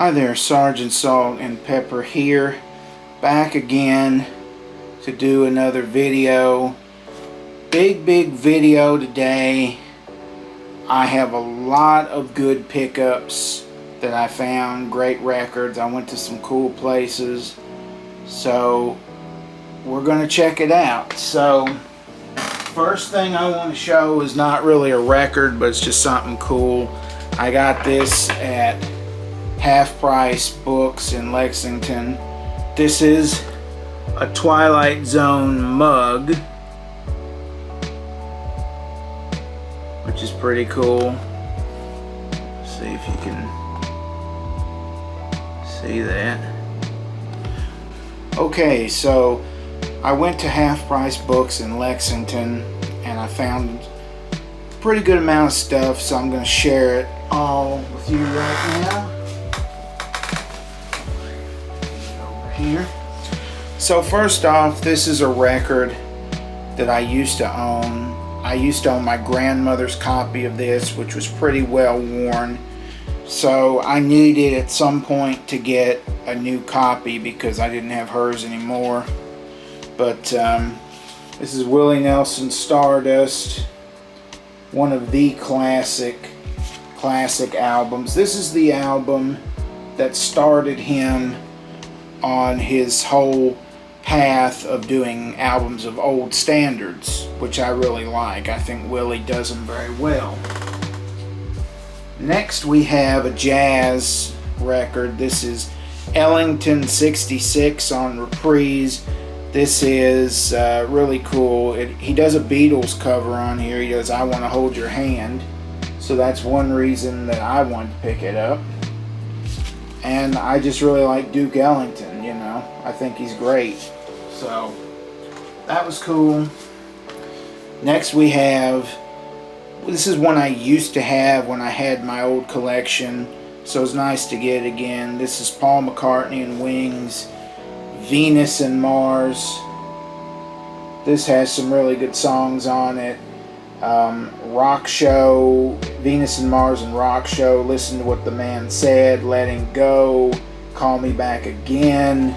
Hi there, Sergeant Salt and Pepper here, back again to do another video. Big video today. I have a lot of good pickups that I found, great records. I went to some cool places, so we're going to check it out. So first thing I want to show is not really a record, but it's just something cool. I got this at Half Price Books in Lexington. This is a Twilight Zone mug, which is pretty cool. Let's see if you can see that. Okay, so I went to Half Price Books in Lexington and I found a pretty good amount of stuff, so I'm going to share it all with you right now. Here. So first off, this is a record that I used to own. I used to own my grandmother's copy of this, which was pretty well worn. So I needed at some point to get a new copy because I didn't have hers anymore. But this is Willie Nelson Stardust, one of the classic albums. This is the album that started him on his whole path of doing albums of old standards, which I really like. I think Willie does them very well. Next we have a jazz record. This is Ellington 66 on Reprise. This is really cool. He does a Beatles cover on here. He does I Want to Hold Your Hand. So that's one reason that I wanted to pick it up. And I just really like Duke Ellington, you know. I think he's great. So that was cool. Next we have, this is one I used to have when I had my old collection, so it's nice to get it again. This is Paul McCartney and Wings, Venus and Mars. This has some really good songs on it. Rock Show, Venus and Mars and Rock Show, Listen to What the Man Said, Letting Go, Call Me Back Again.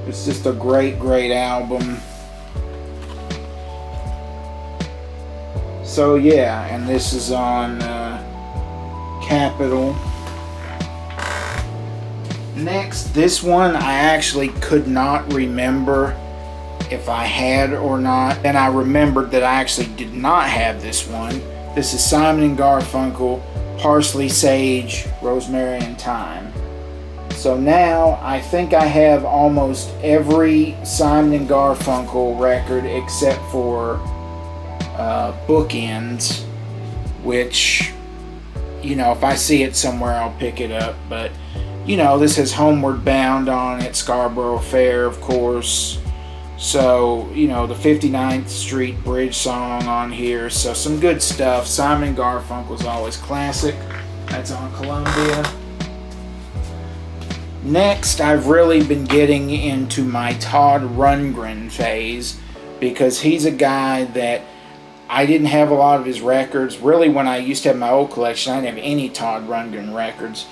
It's just a great album. So yeah, and this is on Capitol. Next, this one I actually could not remember if I had or not, and I remembered that I actually did not have this one. This is Simon and Garfunkel, Parsley, Sage, Rosemary and Thyme. So now I think I have almost every Simon and Garfunkel record except for Bookends, which, you know, if I see it somewhere I'll pick it up. But you know, this has Homeward Bound on it, Scarborough Fair, of course. So, you know, the 59th Street Bridge song on here. So some good stuff. Simon & Garfunkel's always classic. That's on Columbia. Next, I've really been getting into my Todd Rundgren phase, because he's a guy that I didn't have a lot of his records. Really, when I used to have my old collection, I didn't have any Todd Rundgren records.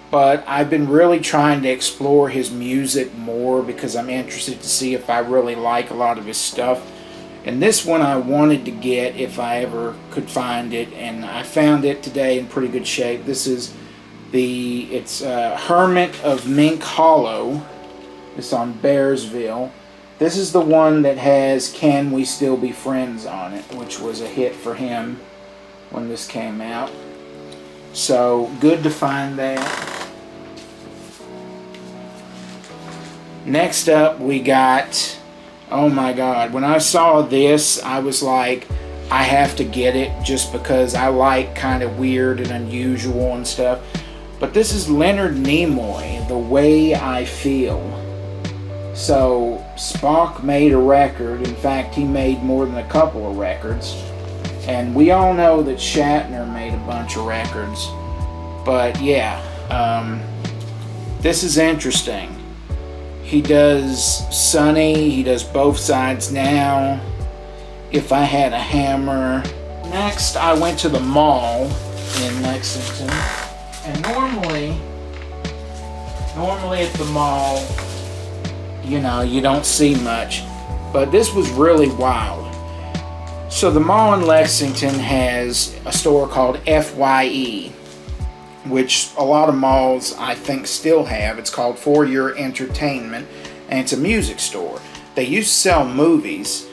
But I've been really trying to explore his music more because I'm interested to see if I really like a lot of his stuff. And this one I wanted to get if I ever could find it, and I found it today in pretty good shape. This is it's Hermit of Mink Hollow. It's on Bearsville. This is the one that has Can We Still Be Friends on it, which was a hit for him when this came out. So good to find that. Next up we got, oh my god, when I saw this I was like, I have to get it just because I like kind of weird and unusual and stuff. But this is Leonard Nimoy, The Way I Feel. So Spock made a record. In fact, he made more than a couple of records. And we all know that Shatner made a bunch of records. But yeah, this is interesting. He does Sunny, he does Both Sides Now, If I Had a Hammer. Next, I went to the mall in Lexington And normally at the mall, you know, you don't see much, but this was really wild. So the mall in Lexington has a store called FYE, which a lot of malls I think still have. It's called For Your Entertainment, and it's a music store. They used to sell movies.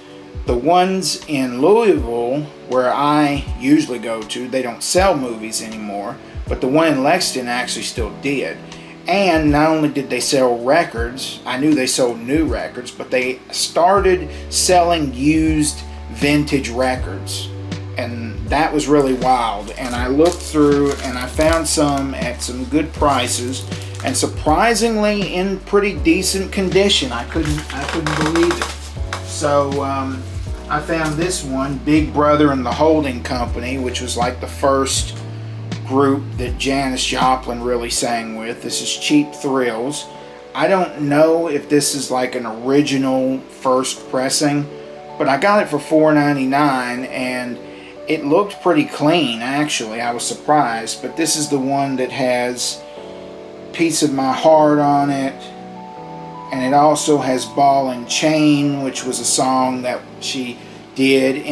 The ones in Louisville, where I usually go to, they don't sell movies anymore, but the one in Lexington actually still did. And not only did they sell records, I knew they sold new records, but they started selling used vintage records. And that was really wild. And I looked through and I found some at some good prices, and surprisingly in pretty decent condition. I couldn't believe it. So I found this one, Big Brother and the Holding Company, which was like the first group that Janis Joplin really sang with. This is Cheap Thrills. I don't know if this is like an original first pressing, but I got it for $4.99 and it looked pretty clean actually. I was surprised, but this is the one that has Piece of My Heart on it, and it also has Ball and Chain, which was a song that she did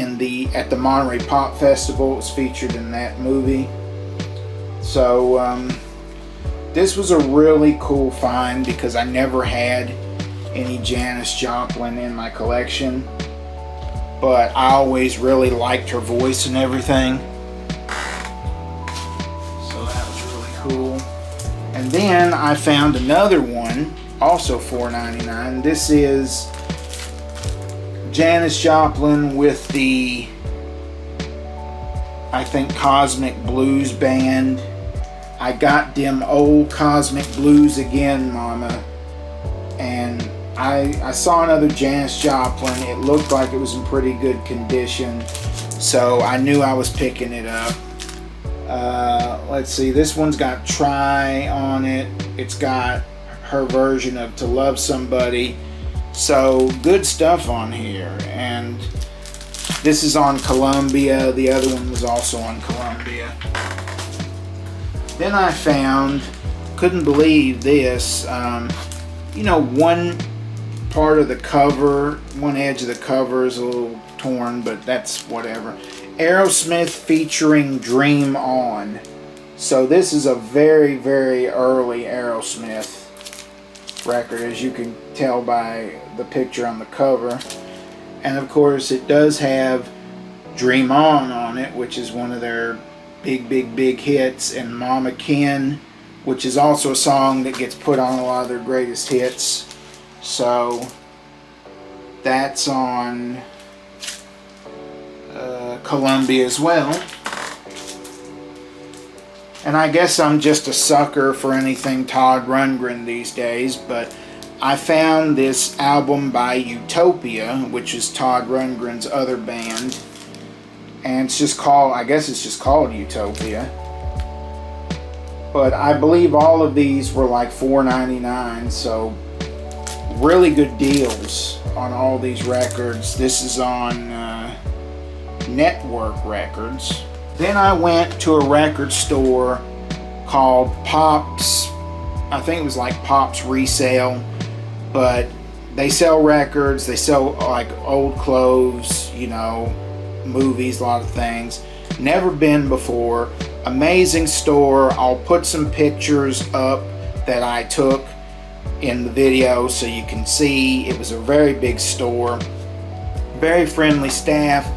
at the Monterey Pop Festival. It was featured in that movie. So this was a really cool find because I never had any Janis Joplin in my collection, but I always really liked her voice and everything. So that was really cool. And then I found another one, also $4.99. This is Janis Joplin with the, I think, Cosmic Blues Band. I got them old Cosmic Blues again, mama. And I saw another Janis Joplin. It looked like it was in pretty good condition, so I knew I was picking it up. Let's see, this one's got Try on it. It's got her version of To Love Somebody. So good stuff on here. And this is on Columbia. The other one was also on Columbia. Then I found, couldn't believe this, you know, one part of the cover, one edge of the cover is a little torn, but that's whatever. Aerosmith featuring Dream On. So this is a very, very early Aerosmith record, as you can tell by the picture on the cover. And of course it does have Dream On it, which is one of their big hits, and Mama Ken, which is also a song that gets put on a lot of their greatest hits. So that's on Columbia as well. And I guess I'm just a sucker for anything Todd Rundgren these days, but I found this album by Utopia, which is Todd Rundgren's other band, and it's just called, I guess it's just called Utopia. But I believe all of these were like $4.99, so really good deals on all these records. This is on Network Records. Then I went to a record store called Pops. I think it was like Pops Resale, but they sell records, they sell like old clothes, you know, movies, a lot of things. Never been before. Amazing store. I'll put some pictures up that I took in the video so you can see. It was a very big store, very friendly staff.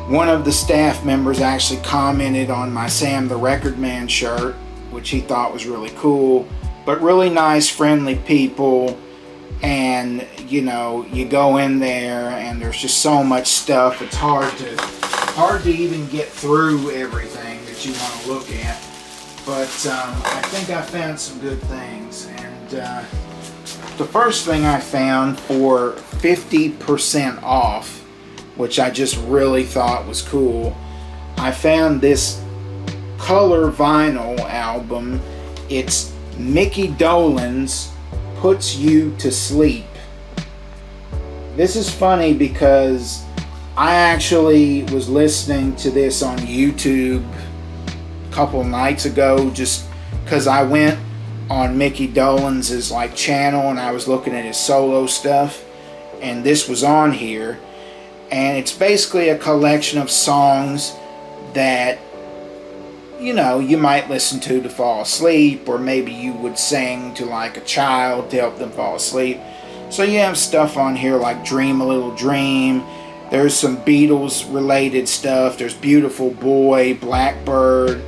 One of the staff members actually commented on my Sam the Record Man shirt, which he thought was really cool. But really nice, friendly people. And you know, you go in there and there's just so much stuff. It's hard to even get through everything that you want to look at. But I think I found some good things. And the first thing I found for 50% off, which I just really thought was cool, I found this color vinyl album. It's Mickey Dolenz Puts You to Sleep. This is funny because I actually was listening to this on YouTube a couple nights ago, just because I went on Mickey Dolenz' like channel and I was looking at his solo stuff, and this was on here, and it's basically a collection of songs that, you know, you might listen to fall asleep, or maybe you would sing to like a child to help them fall asleep. So you have stuff on here like Dream a Little Dream. There's some Beatles related stuff. There's Beautiful Boy, Blackbird,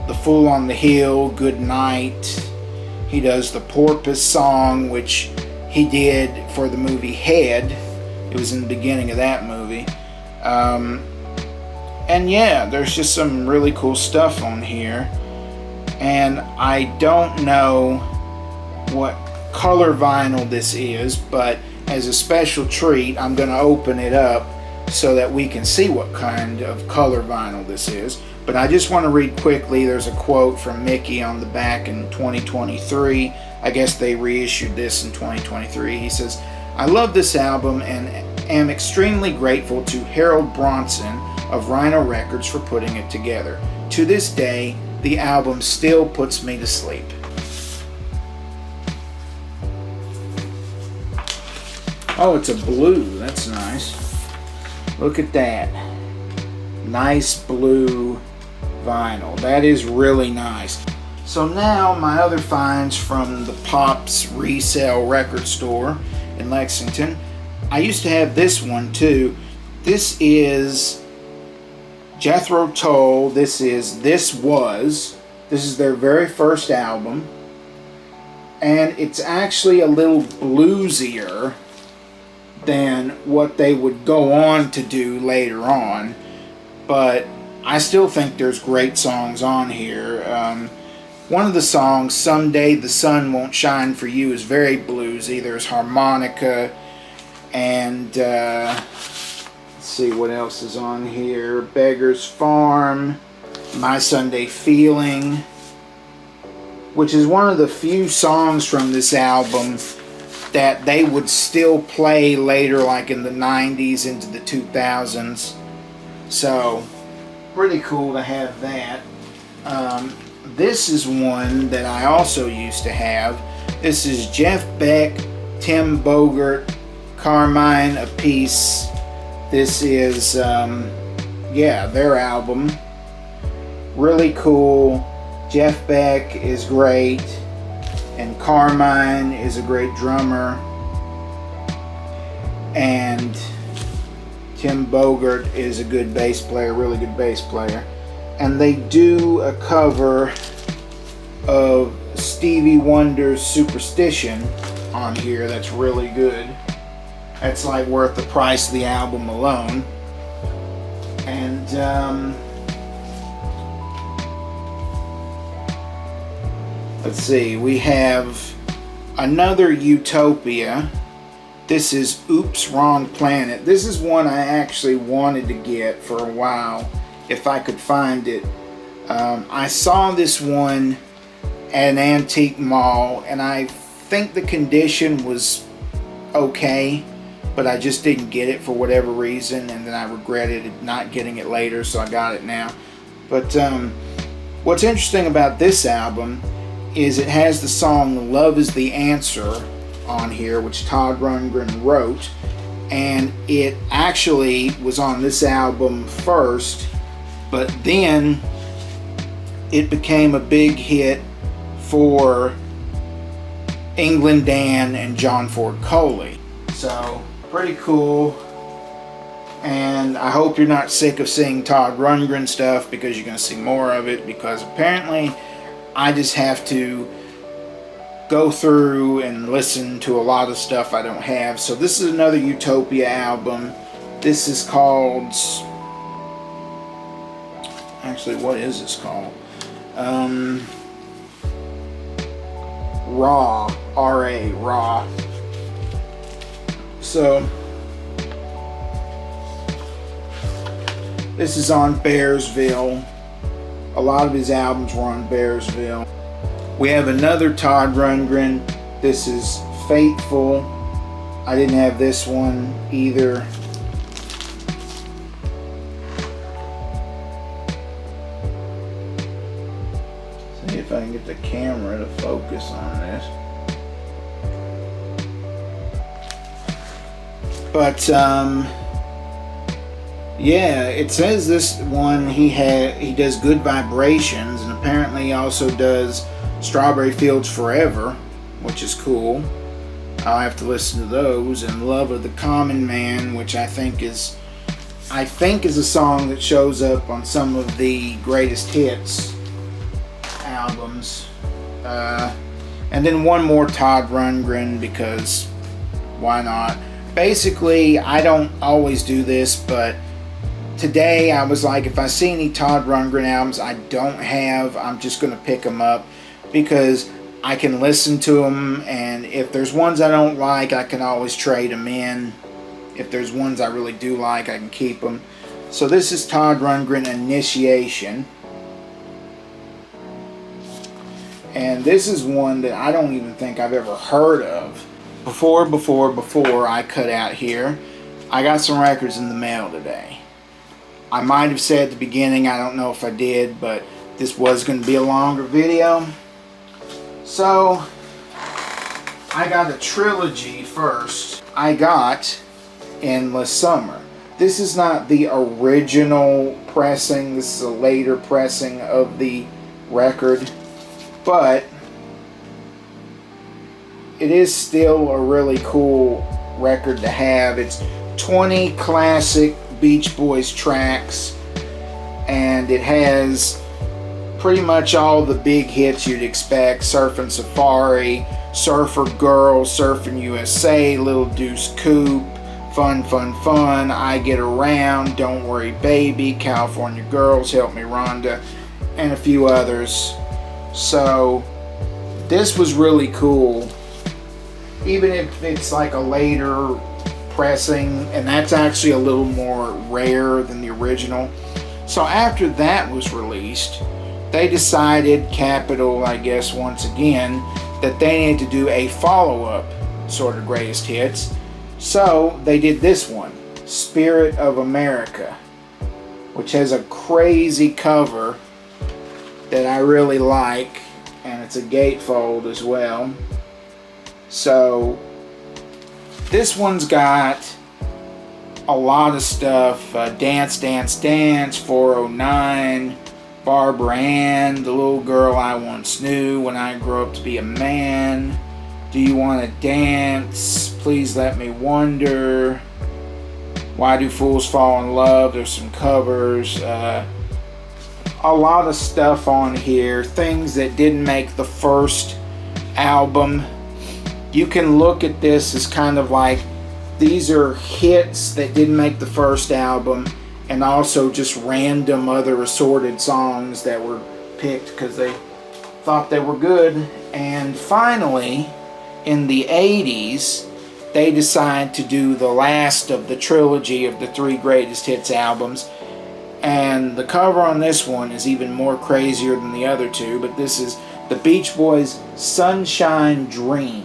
The Fool on the Hill, Good Night. He does the Porpoise song, which he did for the movie Head. It was in the beginning of that movie. And yeah, there's just some really cool stuff on here. And I don't know what color vinyl this is, but as a special treat, I'm going to open it up so that we can see what kind of color vinyl this is. But I just want to read quickly, there's a quote from Mickey on the back in 2023. I guess they reissued this in 2023. He says, "I love this album and am extremely grateful to Harold Bronson of Rhino Records for putting it together. To this day, the album still puts me to sleep." Oh, it's a blue. That's nice. Look at that. Nice blue vinyl. That is really nice. So now my other finds from the Pops Resale Record Store in Lexington. I used to have this one too. This is Jethro Tull. This is their very first album, and it's actually a little bluesier than what they would go on to do later on, but I still think there's great songs on here. One of the songs, "Someday the Sun Won't Shine for You," is very bluesy. There's harmonica, and let's see what else is on here. "Beggar's Farm," "My Sunday Feeling," which is one of the few songs from this album that they would still play later, like in the 90s into the 2000s. So, pretty cool to have that. This is one that I also used to have. This is Jeff Beck, Tim Bogert, Carmine Appice. This is, their album. Really cool. Jeff Beck is great, and Carmine is a great drummer, and Tim Bogert is a good bass player, really good bass player. And they do a cover of Stevie Wonder's "Superstition" on here that's really good. That's like worth the price of the album alone. And let's see, we have another Utopia. This is "Oops, Wrong Planet." This is one I actually wanted to get for a while, if I could find it. I saw this one at an antique mall, and I think the condition was okay, but I just didn't get it for whatever reason, and then I regretted not getting it later, so I got it now. But what's interesting about this album is it has the song "Love Is the Answer" on here, which Todd Rundgren wrote, and it actually was on this album first, but then it became a big hit for England Dan and John Ford Coley. So, pretty cool. And I hope you're not sick of seeing Todd Rundgren stuff, because you're going to see more of it, because apparently I just have to go through and listen to a lot of stuff I don't have. So this is another Utopia album. This is called... Actually, what is this called? Raw. R-A. Raw. So this is on Bearsville. A lot of his albums were on Bearsville. We have another Todd Rundgren. This is Faithful. I didn't have this one either. See if I can get the camera to focus on this. But yeah, it says this one he does Good Vibrations, and apparently he also does Strawberry Fields Forever, which is cool. I'll have to listen to those. And Love of the Common Man, which I think is a song that shows up on some of the greatest hits albums. And then one more Todd Rundgren, because why not? Basically, I don't always do this, but today I was like, if I see any Todd Rundgren albums I don't have, I'm just going to pick them up, because I can listen to them, and if there's ones I don't like, I can always trade them in. If there's ones I really do like, I can keep them. So this is Todd Rundgren, Initiation. And this is one that I don't even think I've ever heard of. Before I cut out here, I got some records in the mail today. I might have said at the beginning, I don't know if I did, but this was going to be a longer video. So, I got a trilogy first. I got Endless Summer. This is not the original pressing, this is a later pressing of the record, but it is still a really cool record to have. It's 20 classic Beach Boys tracks, and it has pretty much all the big hits you'd expect: Surfin' Safari, Surfer Girl, Surfin' USA, Little Deuce Coupe, Fun Fun Fun, I Get Around, Don't Worry Baby, California Girls, Help Me Rhonda, and a few others. So this was really cool, even if it's like a later pressing, and that's actually a little more rare than the original. So after that was released, they decided, Capitol, I guess once again, that they needed to do a follow-up sort of greatest hits. So they did this one, Spirit of America, which has a crazy cover that I really like, and it's a gatefold as well. So this one's got a lot of stuff: Dance Dance Dance, 409, Barbara Ann, The Little Girl I Once Knew, When I Grow Up to Be a Man, Do You Want to Dance, Please Let Me Wonder, Why Do Fools Fall in Love. There's some covers, a lot of stuff on here, things that didn't make the first album. You can look at this as kind of like, these are hits that didn't make the first album, and also just random other assorted songs that were picked because they thought they were good. And finally, in the 80s, they decided to do the last of the trilogy of the 3 greatest hits albums. And the cover on this one is even more crazier than the other 2, but this is the Beach Boys' Sunshine Dream.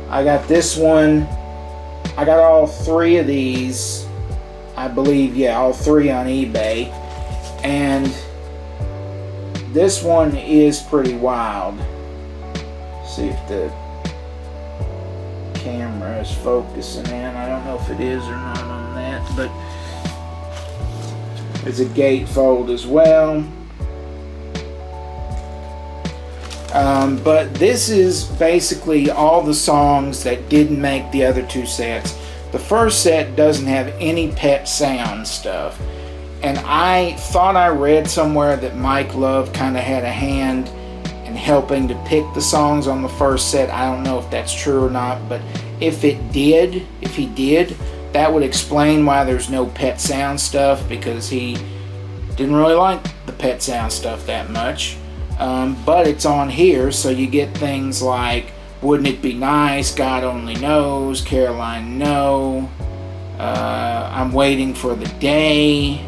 I got this one. I got all 3 of these, I believe, yeah, all 3 on eBay. And this one is pretty wild. Let's see if the camera is focusing in. I don't know if it is or not on that, but it's a gatefold as well. But this is basically all the songs that didn't make the other 2 sets. The first set doesn't have any Pet Sound stuff. And I thought I read somewhere that Mike Love kind of had a hand in helping to pick the songs on the first set. I don't know if that's true or not, but if he did, that would explain why there's no Pet Sound stuff, because he didn't really like the Pet Sound stuff that much. But it's on here, so you get things like Wouldn't It Be Nice, God Only Knows, Caroline No, I'm Waiting for the Day,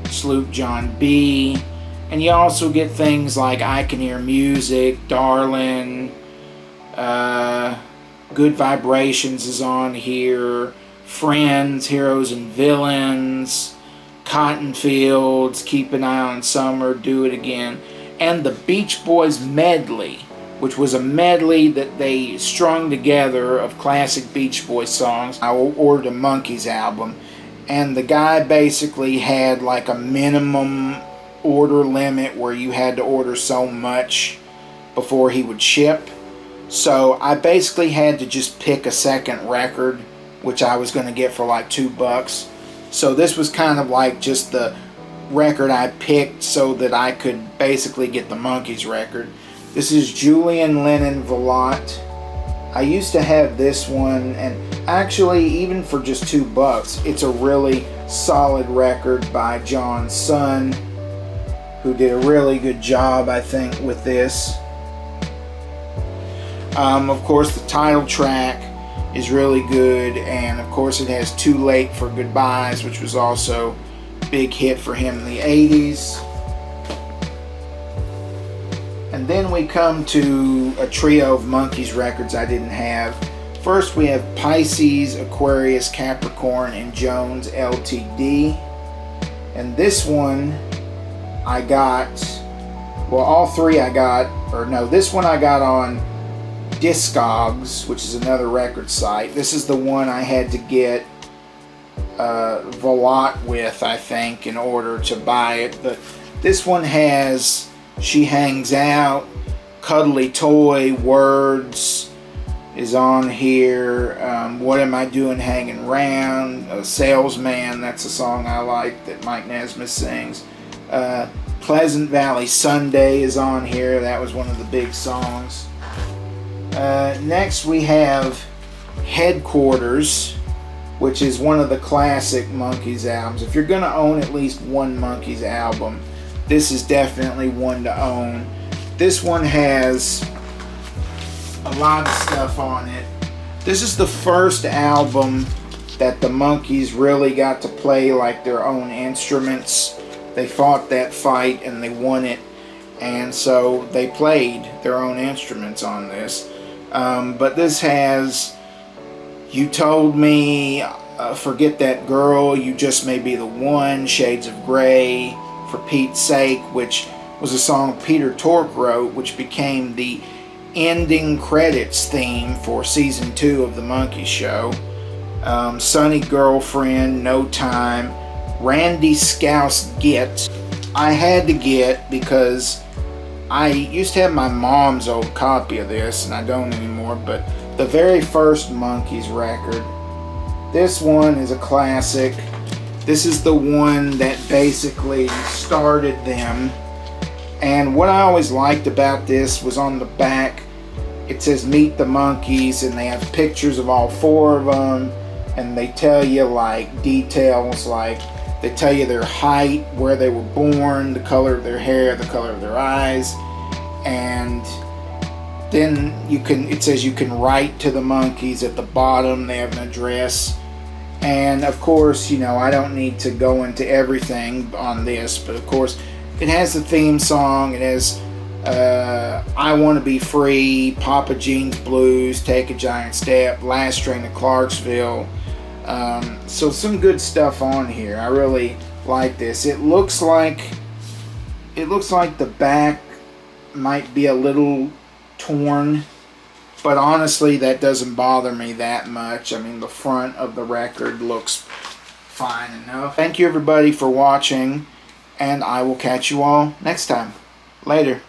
Sloop John B. And you also get things like I Can Hear Music, Darlin', Good Vibrations is on here, Friends, Heroes and Villains, Cotton Fields, Keep an Eye on Summer, Do It Again. and the Beach Boys medley, which was a medley that they strung together of classic Beach Boys songs. I ordered a Monkees album, and the guy basically had like a minimum order limit where you had to order so much before he would ship. So I basically had to just pick a second record, which I was going to get for like $2. So this was kind of like just the record I picked so that I could basically get the Monkees record. This is Julian Lennon Velotte. I used to have this one, and actually even for just $2, it's a really solid record by John's son, who did a really good job, I think, with this. Of course, the title track is really good, and of course it has Too Late for Goodbyes, which was also a big hit for him in the 80s. And then we come to a trio of Monkees records I didn't have. First we have Pisces, Aquarius, Capricorn, and Jones LTD. And this one I got, well, all three I got, or no, this one I got on Discogs, which is another record site. This is the one I had to get Velotte with, I think, in order to buy it. But this one has She Hangs Out, Cuddly Toy, Words is on here. What Am I Doing Hanging Round, Salesman, that's a song I like that Mike Nesmith sings. Pleasant Valley Sunday is on here. That was one of the big songs. Next we have Headquarters, which is one of the classic Monkees albums. If you're going to own at least one Monkees album, this is definitely one to own. This one has a lot of stuff on it. This is the first album that the Monkees really got to play like their own instruments. They fought that fight and they won it, and so they played their own instruments on this. But this has You Told Me, Forget That Girl, You Just May Be the One, Shades of Grey, For Pete's Sake, which was a song Peter Tork wrote, which became the ending credits theme for season 2 of the Monkees show. Sunny Girlfriend, No Time, Randy Scouse Get. I had to get because I used to have my mom's old copy of this, and I don't anymore, but the very first Monkees record. This one is a classic. This is the one that basically started them. And what I always liked about this was on the back, it says Meet the Monkees, and they have pictures of all 4 of them, and they tell you like details, like they tell you their height, where they were born, the color of their hair, the color of their eyes, and then it says you can write to the Monkees at the bottom. They have an address. And of course, you know, I don't need to go into everything on this, but of course it has the theme song. It has I Want to Be Free, Papa Jean's Blues, Take a Giant Step, Last Train to Clarksville. So some good stuff on here. I really like this. It looks like the back might be a little torn, but honestly that doesn't bother me that much. I mean, the front of the record looks fine enough. Thank you everybody for watching, and I will catch you all next time. Later.